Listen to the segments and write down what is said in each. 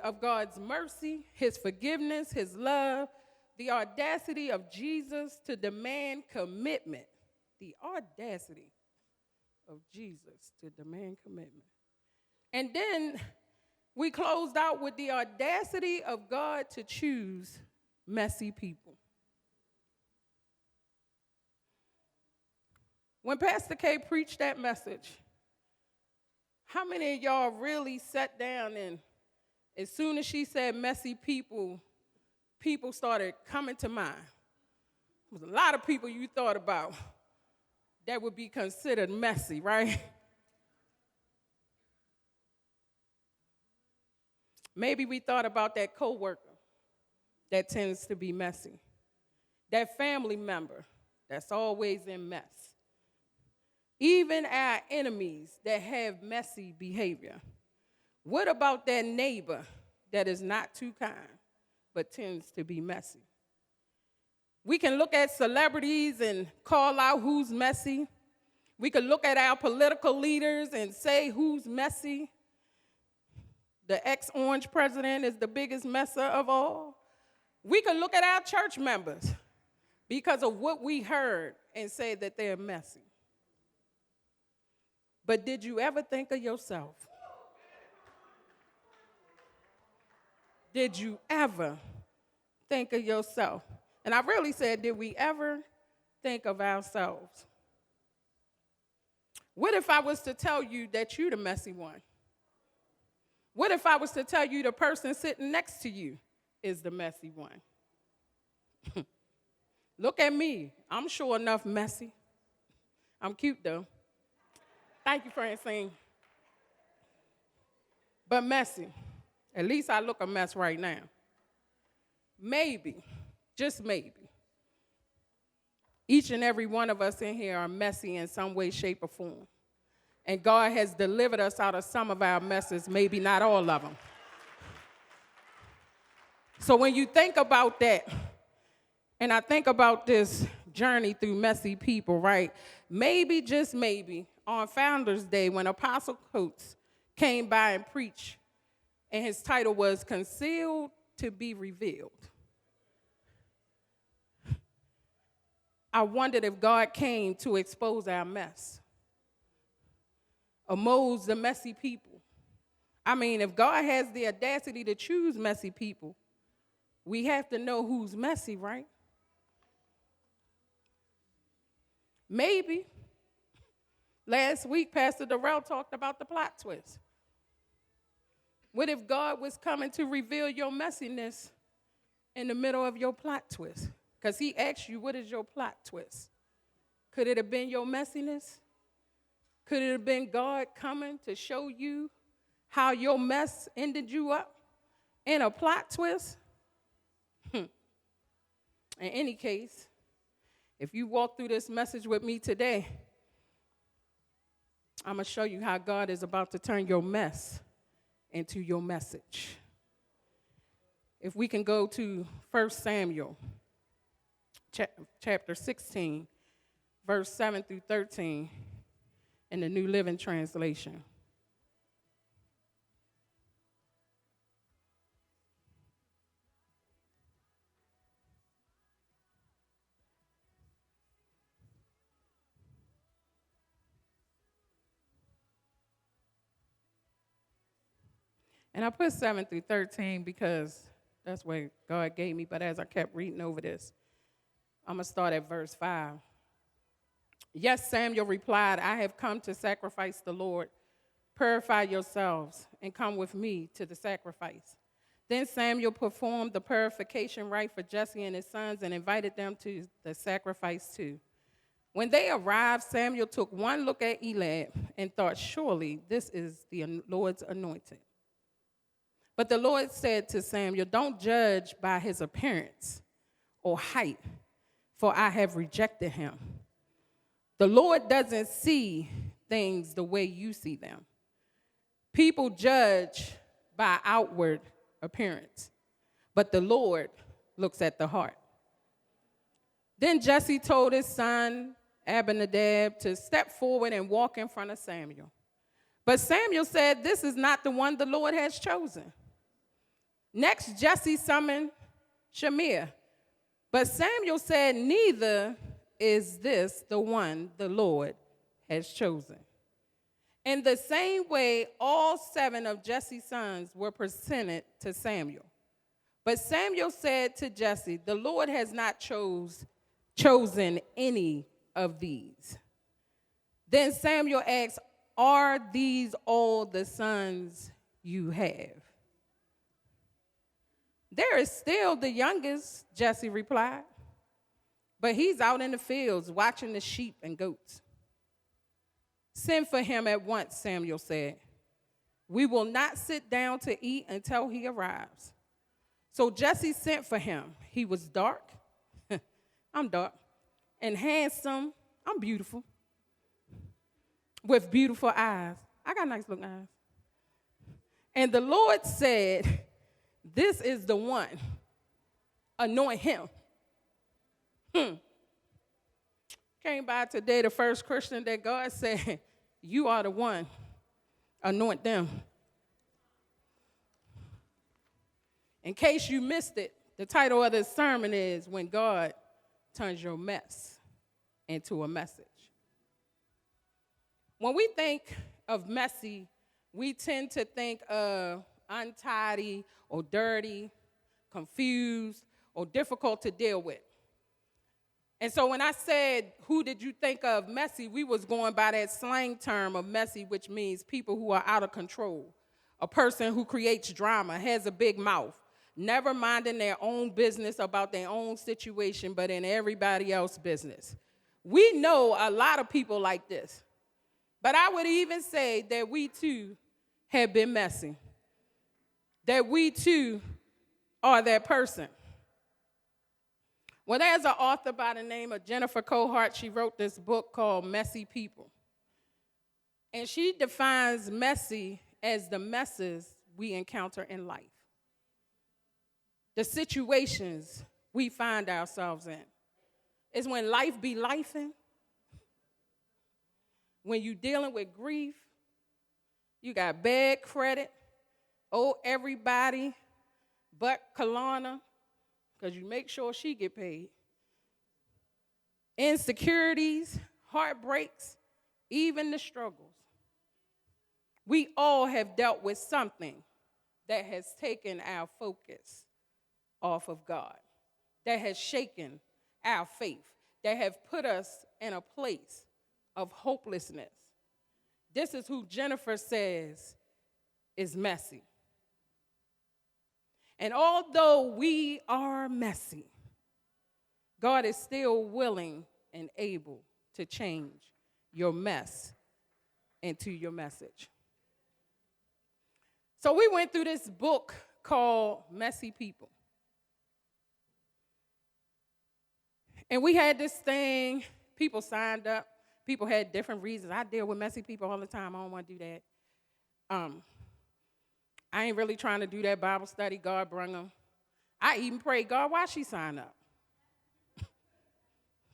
of God's mercy, his forgiveness, his love, the audacity of Jesus to demand commitment. The audacity of Jesus to demand commitment. And then we closed out with the audacity of God to choose messy people. When Pastor K preached that message, how many of y'all really sat down and as soon as she said messy people, people started coming to mind? There was a lot of people you thought about that would be considered messy, right? Maybe we thought about that coworker that tends to be messy, that family member that's always in mess, even our enemies that have messy behavior. What about that neighbor that is not too kind but tends to be messy? We can look at celebrities and call out who's messy. We can look at our political leaders and say who's messy. The ex-orange president is the biggest messer of all. We can look at our church members because of what we heard and say that they're messy. But did you ever think of yourself? Did you ever think of yourself? And I really said, did we ever think of ourselves? What if I was to tell you that you're the messy one? What if I was to tell you the person sitting next to you is the messy one? Look at me. I'm sure enough messy. I'm cute, though. Thank you, Francine. But messy. At least I look a mess right now. Maybe, just maybe, each and every one of us in here are messy in some way, shape, or form. And God has delivered us out of some of our messes, maybe not all of them. So when you think about that, and I think about this journey through messy people, right? Maybe, just maybe, on Founders Day, when Apostle Coates came by and preached, and his title was Concealed to be Revealed. I wondered if God came to expose our mess, expose the messy people. I mean, if God has the audacity to choose messy people, we have to know who's messy, right? Maybe. Last week, Pastor Darrell talked about the plot twist. What if God was coming to reveal your messiness in the middle of your plot twist? Because he asked you, what is your plot twist? Could it have been your messiness? Could it have been God coming to show you how your mess ended you up in a plot twist? In any case, if you walk through this message with me today, I'm going to show you how God is about to turn your mess into your message. If we can go to 1 Samuel, chapter 16, verse 7 through 13, in the New Living Translation. And I put 7 through 13 because that's what God gave me. But as I kept reading over this, I'm going to start at verse 5. Yes, Samuel replied, I have come to sacrifice the Lord. Purify yourselves and come with me to the sacrifice. Then Samuel performed the purification rite for Jesse and his sons and invited them to the sacrifice too. When they arrived, Samuel took one look at Eliab and thought, surely this is the Lord's anointed. But the Lord said to Samuel, don't judge by his appearance or height, for I have rejected him. The Lord doesn't see things the way you see them. People judge by outward appearance, but the Lord looks at the heart. Then Jesse told his son Abinadab to step forward and walk in front of Samuel. But Samuel said, this is not the one the Lord has chosen. Next, Jesse summoned Shemaiah. But Samuel said, neither is this the one the Lord has chosen. In the same way, all 7 of Jesse's sons were presented to Samuel. But Samuel said to Jesse, the Lord has not chosen any of these. Then Samuel asked, are these all the sons you have? There is still the youngest, Jesse replied, but he's out in the fields watching the sheep and goats. Send for him at once, Samuel said. We will not sit down to eat until he arrives. So Jesse sent for him. He was dark. I'm dark. And handsome. I'm beautiful. With beautiful eyes. I got nice looking eyes. And the Lord said, this is the one. Anoint him. Came by today, the first Christian that God said, you are the one. Anoint them. In case you missed it, the title of this sermon is When God Turns Your Mess into a Message. When we think of messy, we tend to think of untidy or dirty, confused, or difficult to deal with. And so when I said, who did you think of messy, we was going by that slang term of messy, which means people who are out of control. A person who creates drama, has a big mouth, never minding their own business about their own situation, but in everybody else's business. We know a lot of people like this. But I would even say that we too have been messy. That we too are that person. Well, there's an author by the name of Jennifer Cohart. She wrote this book called Messy People. And she defines messy as the messes we encounter in life. The situations we find ourselves in. It's when life be lifing. When you're dealing with grief. You got bad credit. Owe everybody but Kalana, because you make sure she get paid. Insecurities, heartbreaks, even the struggles. We all have dealt with something that has taken our focus off of God, that has shaken our faith, that have put us in a place of hopelessness. This is who Jennifer says is messy. And although we are messy, God is still willing and able to change your mess into your message. So we went through this book called Messy People. And we had this thing, people signed up. People had different reasons. I deal with messy people all the time. I don't want to do that. I ain't really trying to do that Bible study. God brung them. I even prayed, God, why she sign up?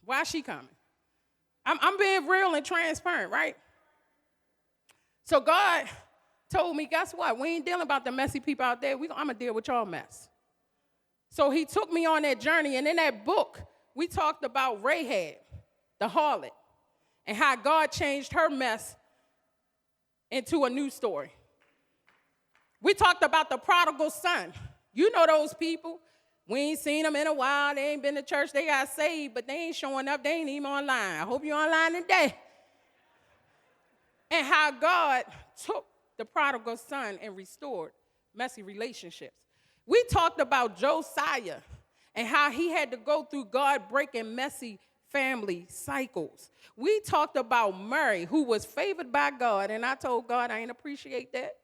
Why she coming? I'm being real and transparent, right? So God told me, guess what? We ain't dealing about the messy people out there. I'm going to deal with y'all mess. So he took me on that journey. And in that book, we talked about Rahab, the harlot, and how God changed her mess into a new story. We talked about the prodigal son. You know those people. We ain't seen them in a while. They ain't been to church. They got saved, but they ain't showing up. They ain't even online. I hope you're online today. And how God took the prodigal son and restored messy relationships. We talked about Josiah and how he had to go through God breaking messy family cycles. We talked about Mary, who was favored by God, and I told God I ain't appreciate that.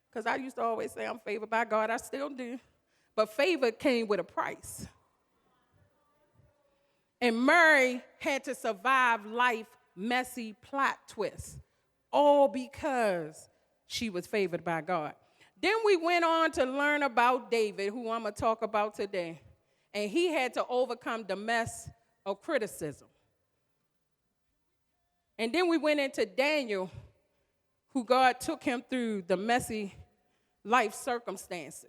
Because I used to always say I'm favored by God. I still do. But favor came with a price. And Mary had to survive life messy plot twists. All because she was favored by God. Then we went on to learn about David, who I'm going to talk about today. And he had to overcome the mess of criticism. And then we went into Daniel, who God took him through the messy life circumstances.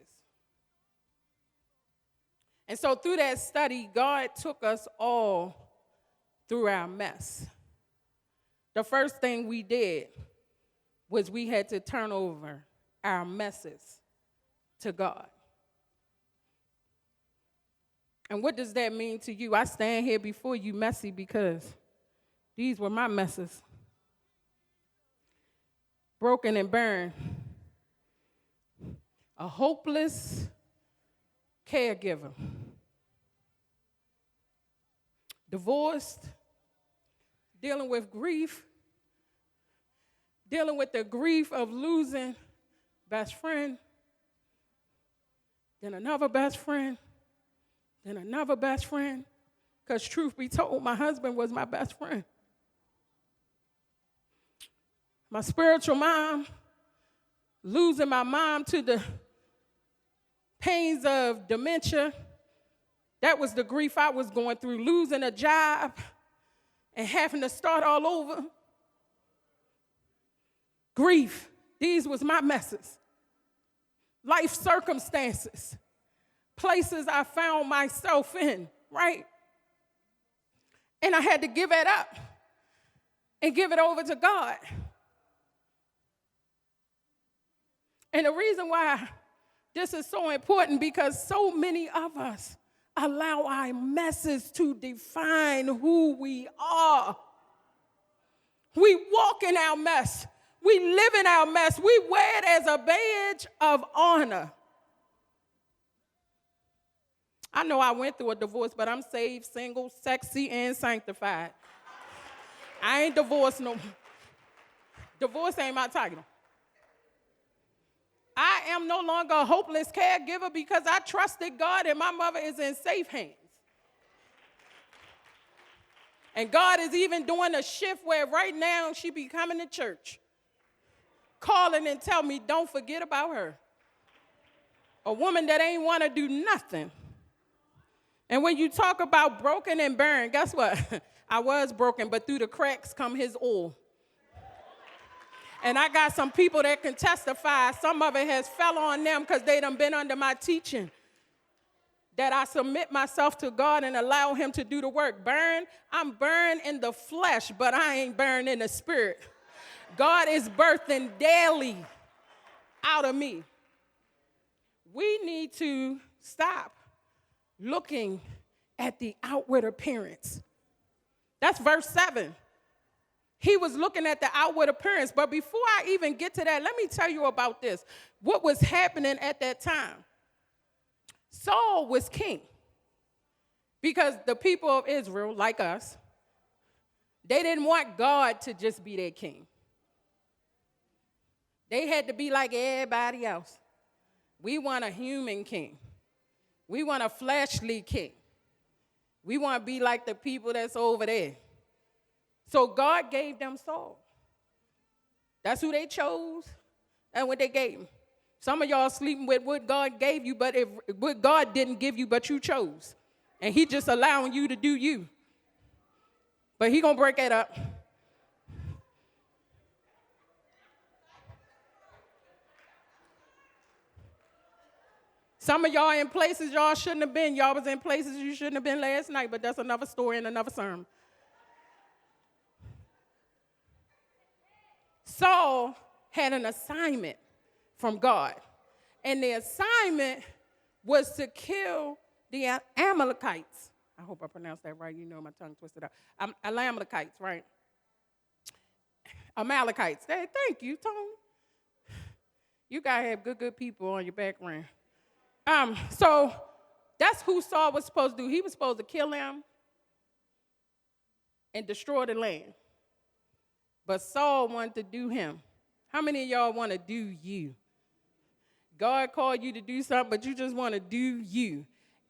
And so through that study, God took us all through our mess. The first thing we did was we had to turn over our messes to God. And what does that mean to you? I stand here before you messy because these were my messes. Broken and burned. A hopeless caregiver. Divorced. Dealing with grief. Dealing with the grief of losing best friend. Then another best friend. Then another best friend. Because truth be told, my husband was my best friend. My spiritual mom, losing my mom to the pains of dementia. That was the grief I was going through, losing a job and having to start all over. Grief, these was my messes. Life circumstances, places I found myself in, right? And I had to give it up and give it over to God. And the reason why this is so important, because so many of us allow our messes to define who we are. We walk in our mess. We live in our mess. We wear it as a badge of honor. I know I went through a divorce, but I'm saved, single, sexy, and sanctified. I ain't divorced no more. Divorce ain't my title. I am no longer a hopeless caregiver because I trusted God and my mother is in safe hands. And God is even doing a shift where right now she be coming to church, calling and tell me, don't forget about her. A woman that ain't want to do nothing. And when you talk about broken and burned, guess what? I was broken, but through the cracks come his oil. And I got some people that can testify. Some of it has fell on them because they done been under my teaching. That I submit myself to God and allow him to do the work. Burn, I'm burned in the flesh, but I ain't burned in the spirit. God is birthing daily out of me. We need to stop looking at the outward appearance. That's verse 7. He was looking at the outward appearance. But before I even get to that, let me tell you about this. What was happening at that time? Saul was king. Because the people of Israel, like us, they didn't want God to just be their king. They had to be like everybody else. We want a human king. We want a fleshly king. We want to be like the people that's over there. So God gave them Saul. That's who they chose and what they gave him. Some of y'all sleeping with what God gave you, but if what God didn't give you, but you chose. And he just allowing you to do you. But he going to break that up. Some of y'all in places y'all shouldn't have been. Y'all was in places you shouldn't have been last night, but that's another story and another sermon. Saul had an assignment from God. And the assignment was to kill the Amalekites. I hope I pronounced that right. You know my tongue twisted out. Amalekites, right? Amalekites. Hey, thank you, Tony. You got to have good people on your background. So that's who Saul was supposed to do. He was supposed to kill them and destroy the land. But Saul wanted to do him. How many of y'all want to do you? God called you to do something, but you just want to do you.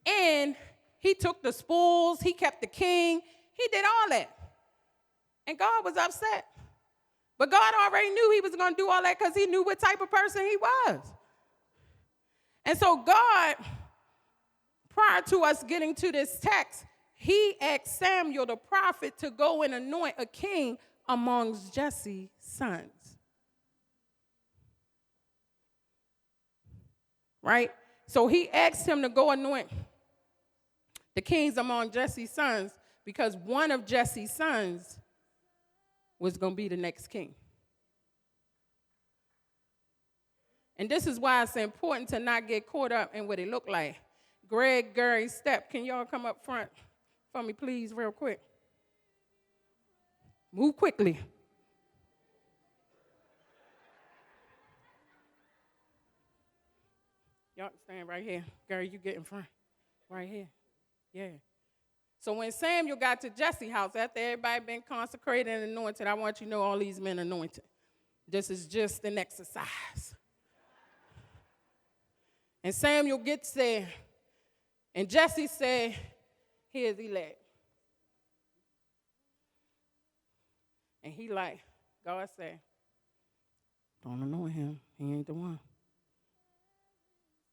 And he took the spoils. He kept the king. He did all that. And God was upset. But God already knew he was going to do all that because he knew what type of person he was. And so God, prior to us getting to this text, he asked Samuel the prophet to go and anoint a king amongst Jesse's sons. Right? So he asked him to go anoint The kings among Jesse's sons, because one of Jesse's sons was going to be the next king. And this is why it's important to not get caught up in what it looked like. Greg, Gary, Step, can y'all come up front for me, please, real quick? Move quickly. Y'all stand right here. Gary, you get in front. Right here. Yeah. So when Samuel got to Jesse's house, after everybody been consecrated and anointed, I want you to know all these men anointed. This is just an exercise. And Samuel gets there, and Jesse said, here's elect. And he like, God said, don't anoint him. He ain't the one.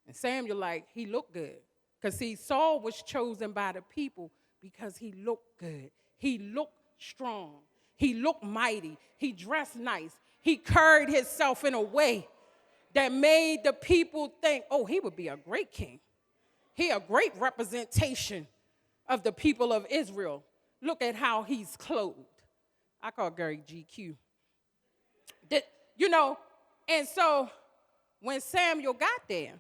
And Samuel like, he looked good. Because see, Saul was chosen by the people because he looked good. He looked strong. He looked mighty. He dressed nice. He carried himself in a way that made the people think, oh, he would be a great king. He a great representation of the people of Israel. Look at how he's clothed. I call Gary GQ. And so when Samuel got there,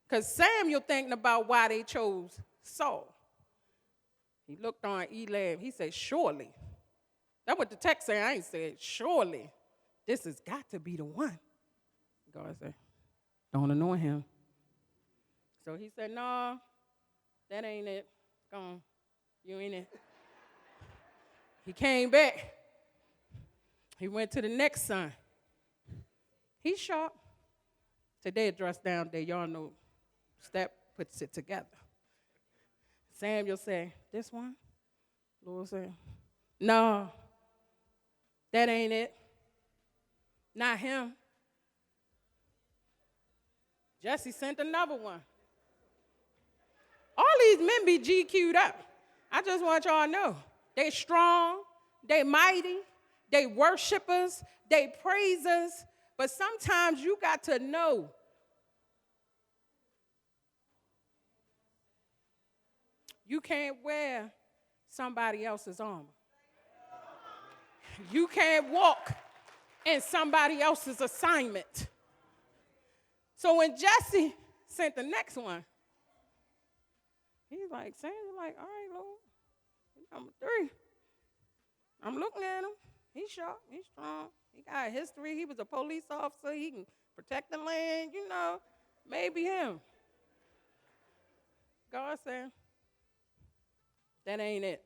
because Samuel thinking about why they chose Saul, he looked on Eliab. He said, surely. That's what the text said. I ain't said, surely. This has got to be the one. God said, don't anoint him. So he said, no, that ain't it. Come on, you ain't it. He came back. He went to the next son. He's sharp. Today, dress down day. Y'all know, Step puts it together. Samuel said, this one? Lord said, no, that ain't it. Not him. Jesse sent another one. All these men be GQ'd up. I just want y'all to know. They strong, they mighty, they worshipers, they praisers. But sometimes you got to know you can't wear somebody else's armor. You can't walk in somebody else's assignment. So when Jesse sent the next one, he's like, Samuel, like, all right, Lord, number 3. I'm looking at him. He's sharp. He's strong. He got a history. He was a police officer. He can protect the land, maybe him. God said, that ain't it.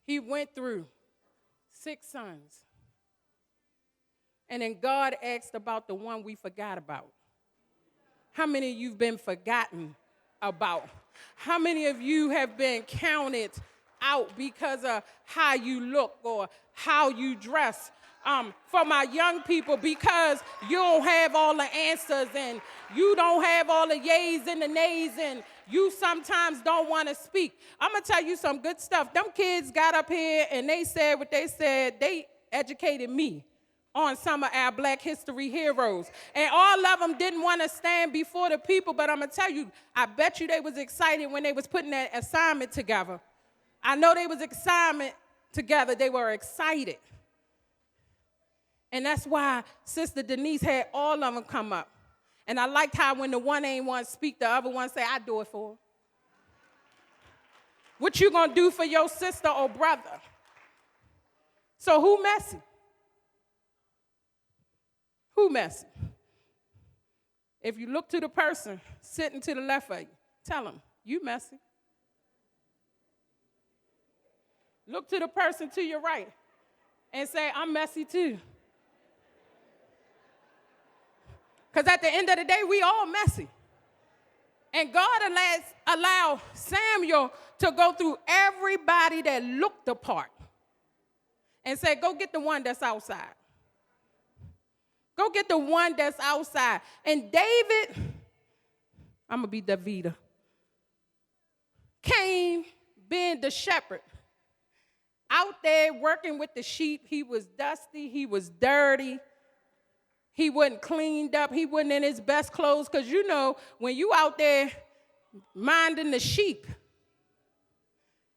He went through 6 sons. And then God asked about the one we forgot about. How many of you have been forgotten about? How many of you have been counted out because of how you look or how you dress? For my young people, because you don't have all the answers and you don't have all the yays and the nays and you sometimes don't want to speak. I'm going to tell you some good stuff. Them kids got up here and they said what they said. They educated me on some of our Black history heroes. And all of them didn't want to stand before the people, but I'm going to tell you, I bet you they was excited when they was putting that assignment together. I know they was assignment together. They were excited. And that's why Sister Denise had all of them come up. And I liked how when the one ain't want to speak, the other one say, I do it for her. What you going to do for your sister or brother? So who messy? Who messy? If you look to the person sitting to the left of you, tell them, you messy. Look to the person to your right and say, I'm messy too. Because at the end of the day, we all messy. And God allowed Samuel to go through everybody that looked the part and said, go get the one that's outside. Go get the one that's outside. And David, I'm going to be Davida, came being the shepherd. Out there working with the sheep. He was dusty. He was dirty. He wasn't cleaned up. He wasn't in his best clothes. Because, when you out there minding the sheep.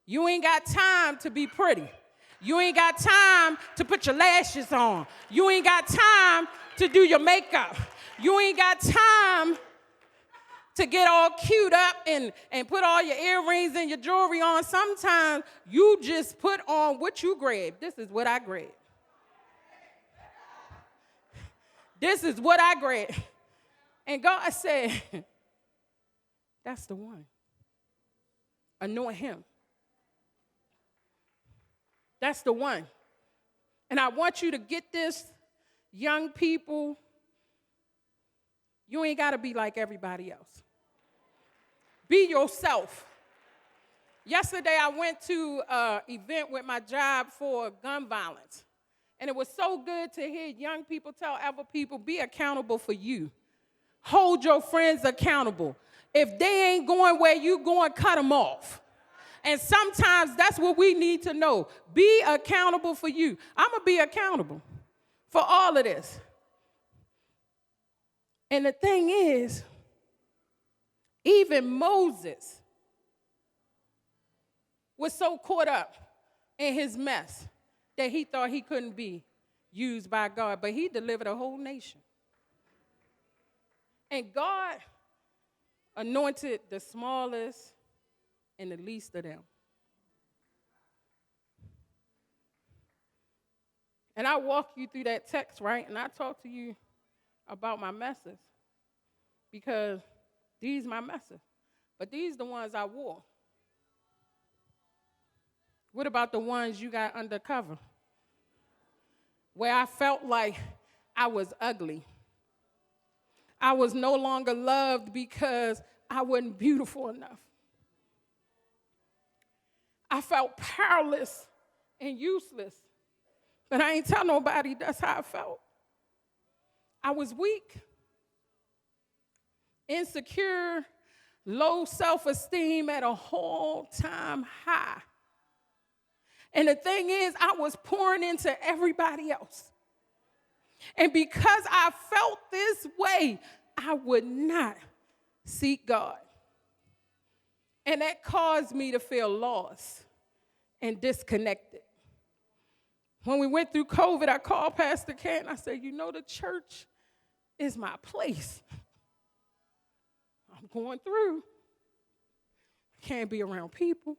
You ain't got time to be pretty. You ain't got time to put your lashes on. You ain't got time to do your makeup. You ain't got time to get all cute up and put all your earrings and your jewelry on. Sometimes you just put on what you grab. This is what I grab. This is what I grab. And God said, that's the one. Anoint him. That's the one. And I want you to get this, young people. You ain't got to be like everybody else. Be yourself. Yesterday, I went to an event with my job for gun violence. And it was so good to hear young people tell other people, be accountable for you. Hold your friends accountable. If they ain't going where you going, cut them off. And sometimes that's what we need to know. Be accountable for you. I'm going to be accountable for all of this. And the thing is, even Moses was so caught up in his mess that he thought he couldn't be used by God, but he delivered a whole nation. And God anointed the smallest and the least of them. And I walk you through that text, right? And I talk to you about my messes because these my messes. But these the ones I wore. What about the ones you got undercover? Where I felt like I was ugly. I was no longer loved because I wasn't beautiful enough. I felt powerless and useless. But I ain't tell nobody that's how I felt. I was weak, insecure, low self-esteem at a all-time high. And the thing is, I was pouring into everybody else. And because I felt this way, I would not seek God. And that caused me to feel lost and disconnected. When we went through COVID, I called Pastor Ken and I said, you know, the church is my place. I'm going through. I can't be around people.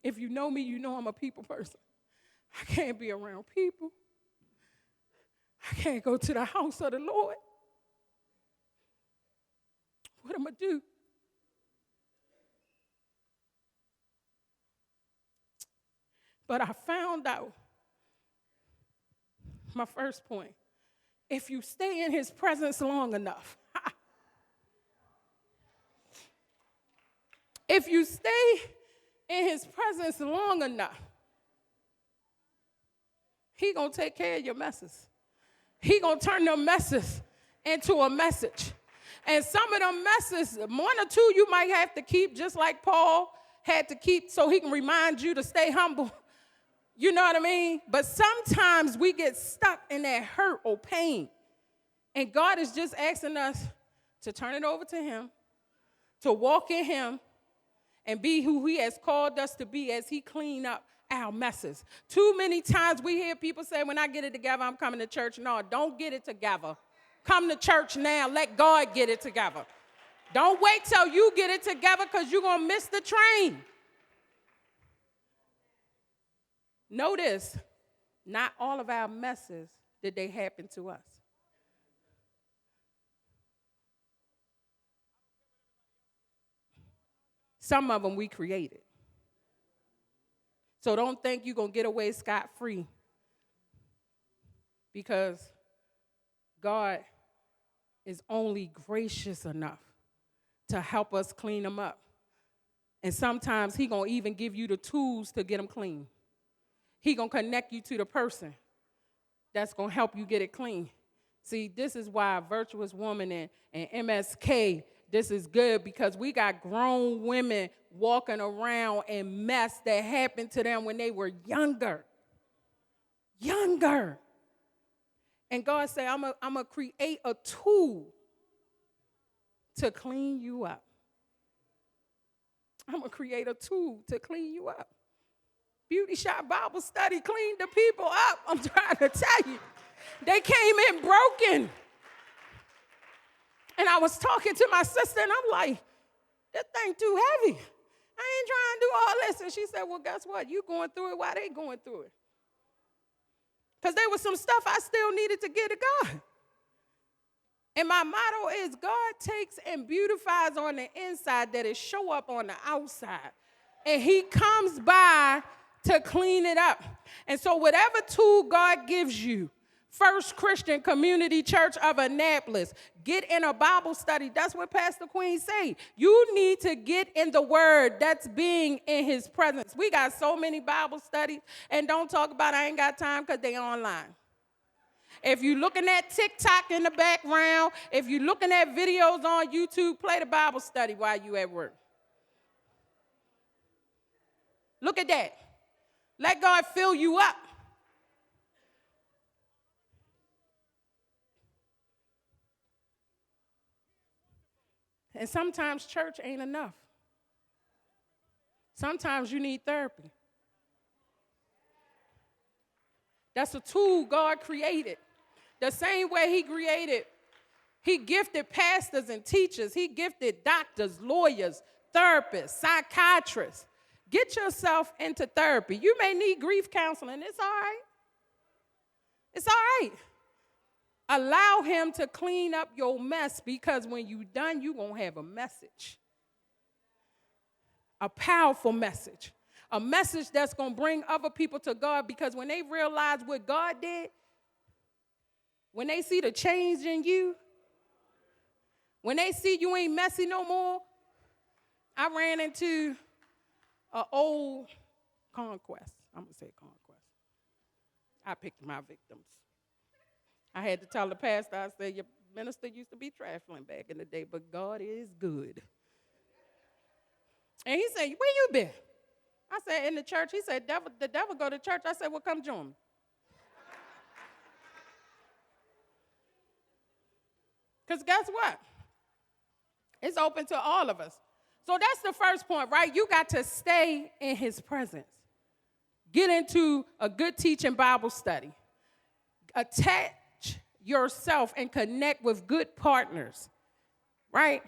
If you know me, you know I'm a people person. I can't be around people. I can't go to the house of the Lord. What am I going to do? But I found out my first point. If you stay in his presence long enough, if you stay in his presence long enough, he gonna take care of your messes. He gonna turn them messes into a message. And some of them messes, one or two you might have to keep, just like Paul had to keep so he can remind you to stay humble. You know what I mean? But sometimes we get stuck in that hurt or pain. And God is just asking us to turn it over to him, to walk in him, and be who he has called us to be as he clean up our messes. Too many times we hear people say, when I get it together, I'm coming to church. No, don't get it together. Come to church now. Let God get it together. Don't wait till you get it together because you're going to miss the train. Notice, not all of our messes did they happen to us. Some of them we created. So don't think you're going to get away scot-free because God is only gracious enough to help us clean them up. And sometimes he going to even give you the tools to get them clean. He going to connect you to the person that's going to help you get it clean. See, this is why Virtuous Woman and MSK, this is good because we got grown women walking around in mess that happened to them when they were younger. Younger. And God said, I'm going to create a tool to clean you up. I'm going to create a tool to clean you up. Beauty Shop Bible Study cleaned the people up. I'm trying to tell you. They came in broken. And I was talking to my sister, and I'm like, this thing too heavy. I ain't trying to do all this. And she said, well, guess what? You going through it while they going through it. Because there was some stuff I still needed to get to God. And my motto is God takes and beautifies on the inside that it show up on the outside. And he comes by to clean it up. And so whatever tool God gives you, First Christian Community Church of Annapolis, get in a Bible study. That's what Pastor Queen said. You need to get in the word. That's being in his presence. We got so many Bible studies, and don't talk about I ain't got time because they online. If you're looking at TikTok in the background, if you're looking at videos on YouTube, play the Bible study while you at work. Look at that. Let God fill you up. And sometimes church ain't enough. Sometimes you need therapy. That's a tool God created. The same way he gifted pastors and teachers. He gifted doctors, lawyers, therapists, psychiatrists. Get yourself into therapy. You may need grief counseling. It's all right. It's all right. Allow him to clean up your mess, because when you're done, you're going to have a message. A powerful message. A message that's going to bring other people to God, because when they realize what God did, when they see the change in you, when they see you ain't messy no more. I ran into an old conquest. I'm going to say conquest. I picked my victims. I had to tell the pastor, I said, your minister used to be trifling back in the day, but God is good. And he said, where you been? I said, in the church. He said, the devil go to church. I said, well, come join me. Because guess what? It's open to all of us. So that's the first point, right? You got to stay in his presence. Get into a good teaching Bible study. Attach yourself and connect with good partners, right?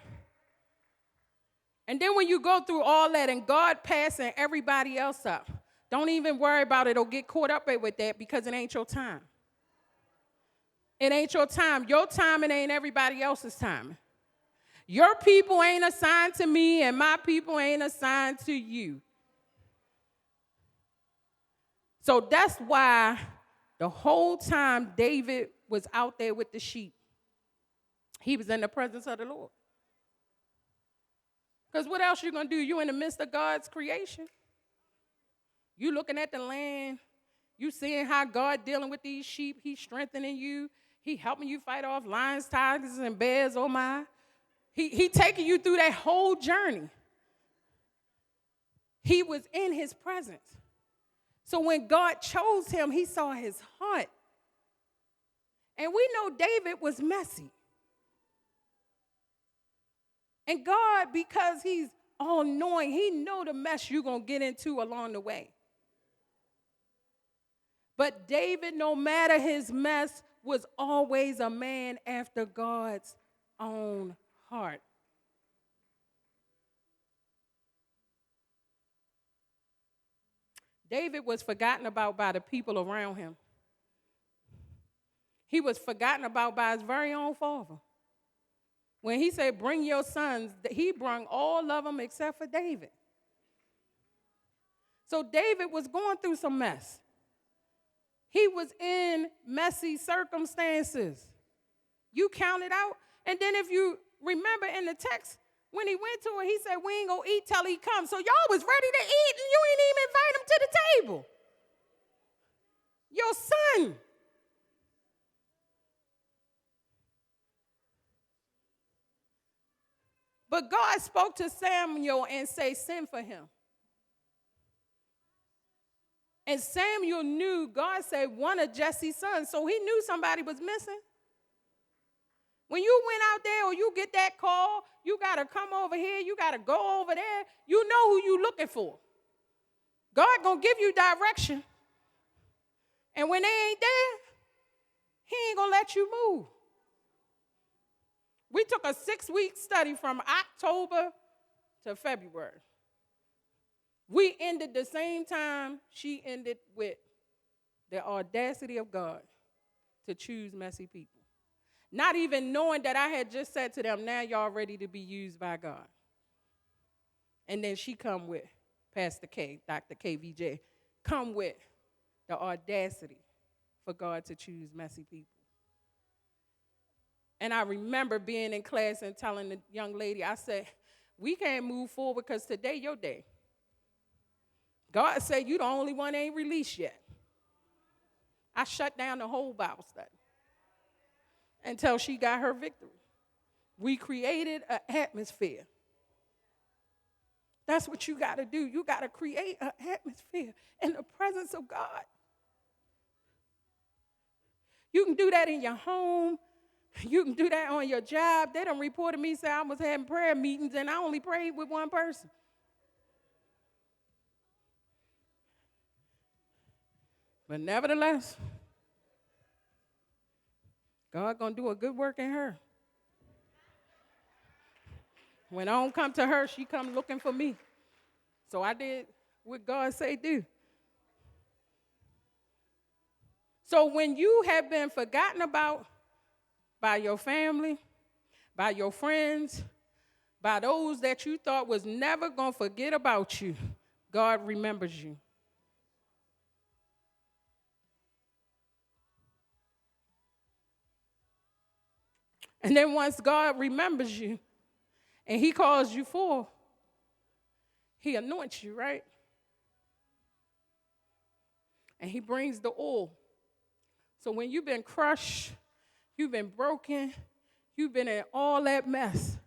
And then when you go through all that and God passing everybody else up, don't even worry about it or get caught up with that, because it ain't your time. It ain't your time. Your time, it ain't everybody else's time. Your people ain't assigned to me, and my people ain't assigned to you. So that's why the whole time David was out there with the sheep, he was in the presence of the Lord. Because what else you going to do? You in the midst of God's creation. You looking at the land. You seeing how God dealing with these sheep. He's strengthening you. He helping you fight off lions, tigers, and bears, oh my. He taking you through that whole journey. He was in his presence. So when God chose him, he saw his heart. And we know David was messy. And God, because he's all-knowing, he know the mess you're going to get into along the way. But David, no matter his mess, was always a man after God's own heart. David was forgotten about by the people around him. He was forgotten about by his very own father. When he said, bring your sons, he brought all of them except for David. So David was going through some mess. He was in messy circumstances. You count it out. And then if you remember in the text, when he went to it, he said, we ain't going to eat till he comes. So y'all was ready to eat, and you ain't even invite him to the table. Your son. But God spoke to Samuel and said, send for him. And Samuel knew, God said, one of Jesse's sons. So he knew somebody was missing. When you went out there or you get that call, you got to come over here, you got to go over there. You know who you looking for. God going to give you direction. And when they ain't there, he ain't going to let you move. We took a 6-week study from October to February. We ended the same time she ended, with the audacity of God to choose messy people. Not even knowing that I had just said to them, now y'all ready to be used by God. And then she come with Pastor K, Dr. KVJ, come with the audacity for God to choose messy people. And I remember being in class and telling the young lady, I said, we can't move forward because today your day. God said you the only one ain't released yet. I shut down the whole Bible study until she got her victory. We created an atmosphere. That's what you got to do. You got to create an atmosphere in the presence of God. You can do that in your home. You can do that on your job. They done reported me, say I was having prayer meetings and I only prayed with one person. But nevertheless, God gonna do a good work in her. When I don't come to her, she come looking for me. So I did what God say do. So when you have been forgotten about by your family, by your friends, by those that you thought was never going to forget about you, God remembers you. And then once God remembers you and he calls you forth, he anoints you, right? And he brings the oil. So when you've been crushed, you've been broken, you've been in all that mess,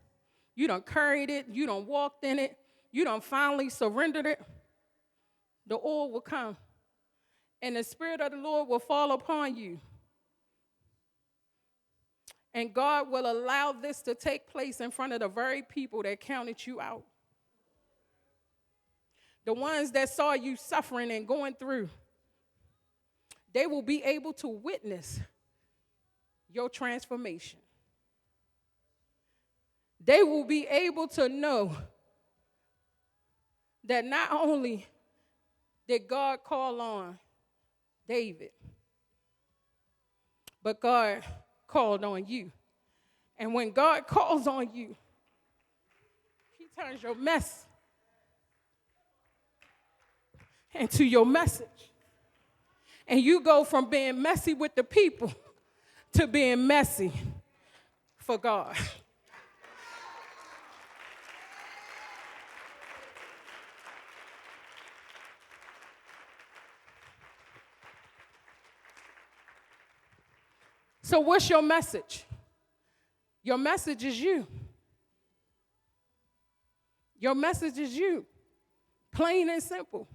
you done carried it, you done walked in it, you done finally surrendered it, the oil will come. And the Spirit of the Lord will fall upon you. And God will allow this to take place in front of the very people that counted you out. The ones that saw you suffering and going through, they will be able to witness your transformation. They will be able to know that not only did God call on David, but God called on you. And when God calls on you, he turns your mess into your message. And you go from being messy with the people to being messy for God. So what's your message? Your message is you. Your message is you. Plain and simple.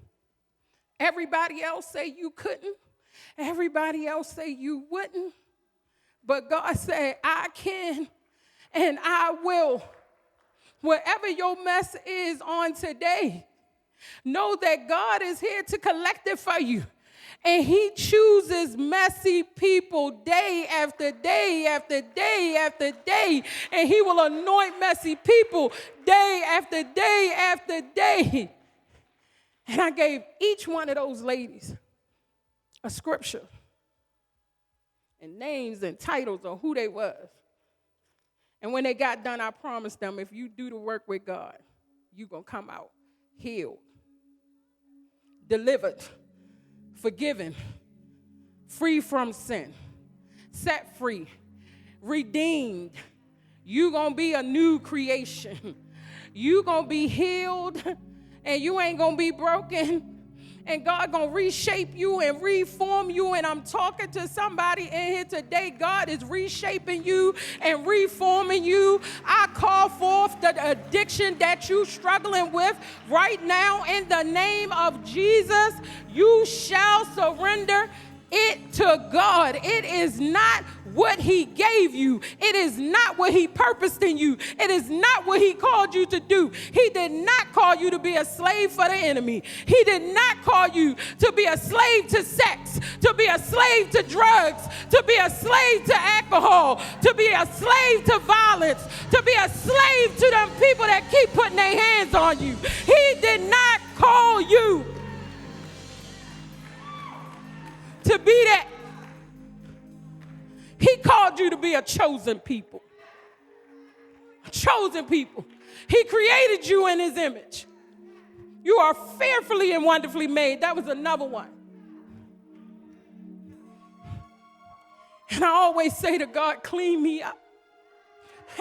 Everybody else say you couldn't. Everybody else say you wouldn't. But God said, I can and I will. Wherever your mess is on today, know that God is here to collect it for you. And he chooses messy people day after day after day after day. And he will anoint messy people day after day after day. And I gave each one of those ladies a scripture and names and titles of who they was. And when they got done, I promised them, if you do the work with God, you're going to come out healed, delivered, forgiven, free from sin, set free, redeemed. You're going to be a new creation. You're going to be healed, and you ain't going to be broken. And God going to reshape you and reform you. And I'm talking to somebody in here today. God is reshaping you and reforming you. I call forth the addiction that you're struggling with right now in the name of Jesus. You shall surrender it to God. It is not what he gave you. It is not what he purposed in you. It is not what he called you to do. He did not call you to be a slave for the enemy. He did not call you to be a slave to sex, to be a slave to drugs, to be a slave to alcohol, to be a slave to violence, to be a slave to them people that keep putting their hands on you. He did not call you to be that. He called you to be a chosen people. A chosen people. He created you in his image. You are fearfully and wonderfully made. That was another one. And I always say to God, clean me up.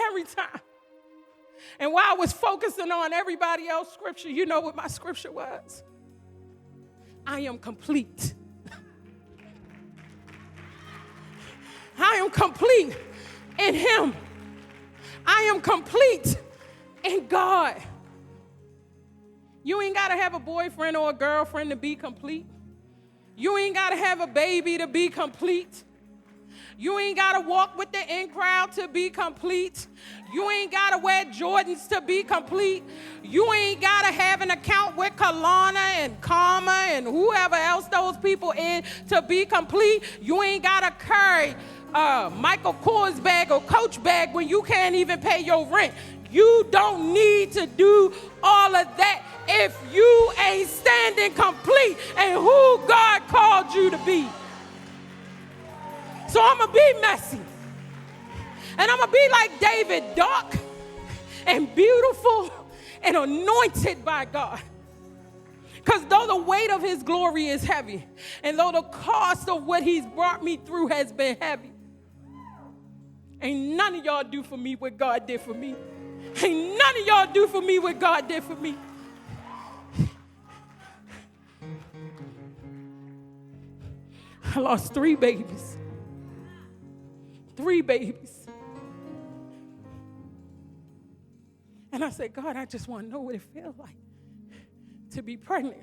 Every time. And while I was focusing on everybody else's scripture, you know what my scripture was? I am complete. I am complete in him. I am complete in God. You ain't got to have a boyfriend or a girlfriend to be complete. You ain't got to have a baby to be complete. You ain't got to walk with the in crowd to be complete. You ain't got to wear Jordans to be complete. You ain't got to have an account with Kalana and Karma and whoever else those people in to be complete. You ain't got to carry Michael Kors bag or Coach bag when you can't even pay your rent. You don't need to do all of that if you ain't standing complete in who God called you to be. So I'm going to be messy. And I'm going to be like David, dark and beautiful and anointed by God. Because though the weight of his glory is heavy, and though the cost of what he's brought me through has been heavy, ain't none of y'all do for me what God did for me. Ain't none of y'all do for me what God did for me. I lost 3 babies. 3 babies. And I said, God, I just want to know what it feels like to be pregnant.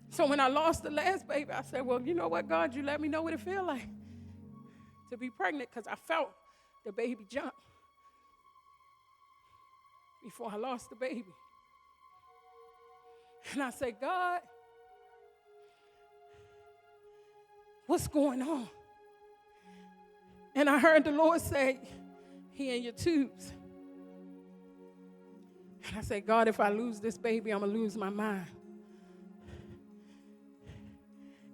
So when I lost the last baby, I said, well, you know what, God, you let me know what it feels like to be pregnant, because I felt the baby jump before I lost the baby. And I said, God, what's going on? And I heard the Lord say, he in your tubes. And I said, God, if I lose this baby, I'm going to lose my mind.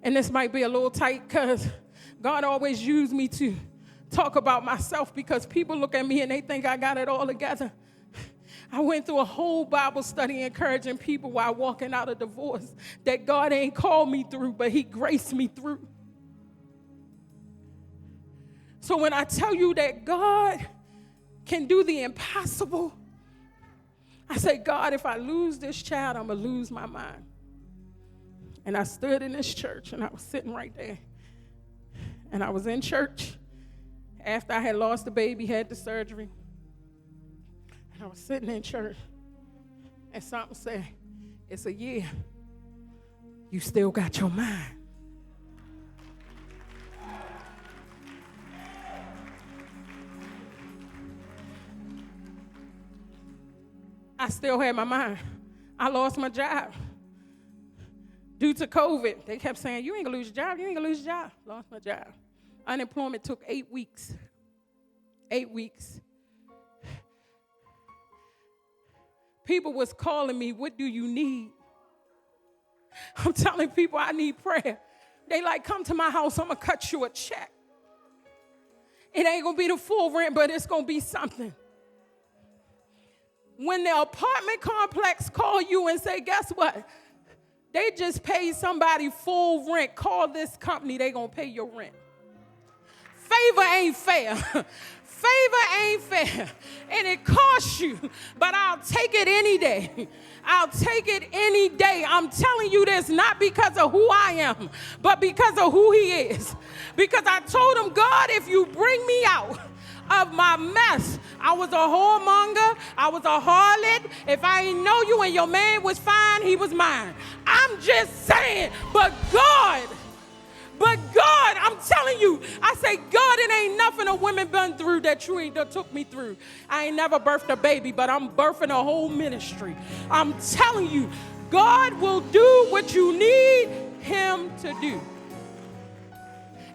And this might be a little tight because God always used me to talk about myself because people look at me and they think I got it all together. I went through a whole Bible study encouraging people while walking out of divorce that God ain't called me through, but he graced me through. So when I tell you that God can do the impossible, I say, God, if I lose this child, I'm going to lose my mind. And I stood in this church, and I was sitting right there. And I was in church after I had lost the baby, had the surgery. And I was sitting in church, and something said, it's a year. You still got your mind. I still had my mind. I lost my job. Due to COVID, they kept saying, you ain't gonna lose your job, you ain't gonna lose your job. Lost my job. Unemployment took 8 weeks. 8 weeks. People was calling me, what do you need? I'm telling people I need prayer. They like, come to my house, I'm gonna cut you a check. It ain't gonna be the full rent, but it's gonna be something. When the apartment complex call you and say, guess what? They just paid somebody full rent. Call this company, they gonna pay your rent. Favor ain't fair. Favor ain't fair. And it costs you, but I'll take it any day. I'll take it any day. I'm telling you this not because of who I am, but because of who he is. Because I told him, God, if you bring me out of my mess, I was a whoremonger, I was a harlot. If I ain't know you and your man was fine, he was mine. I'm just saying, but God But God, I'm telling you, I say, God, it ain't nothing a woman been through that you ain't done took me through. I ain't never birthed a baby, but I'm birthing a whole ministry. I'm telling you, God will do what you need him to do.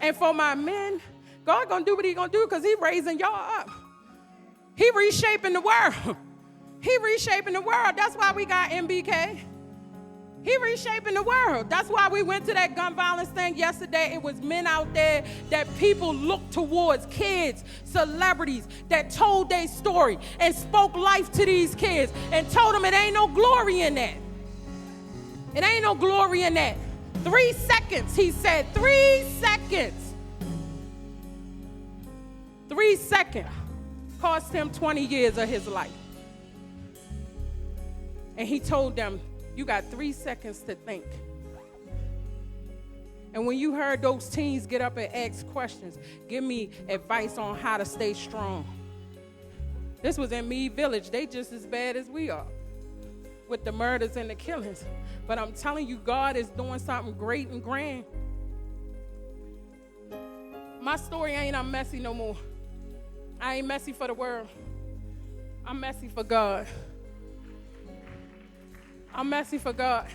And for my men, God gonna do what he gonna do because he raising y'all up. He reshaping the world. He reshaping the world. That's why we got MBK. He reshaping the world. That's why we went to that gun violence thing yesterday. It was men out there that people looked towards, kids, celebrities that told their story and spoke life to these kids and told them it ain't no glory in that. It ain't no glory in that. 3 seconds, he said, 3 seconds. 3 seconds cost him 20 years of his life. And he told them, you got 3 seconds to think. And when you heard those teens get up and ask questions, give me advice on how to stay strong. This was in Meade Village. They just as bad as we are with the murders and the killings. But I'm telling you, God is doing something great and grand. My story ain't I'm messy no more. I ain't messy for the world. I'm messy for God. I'm messy for God.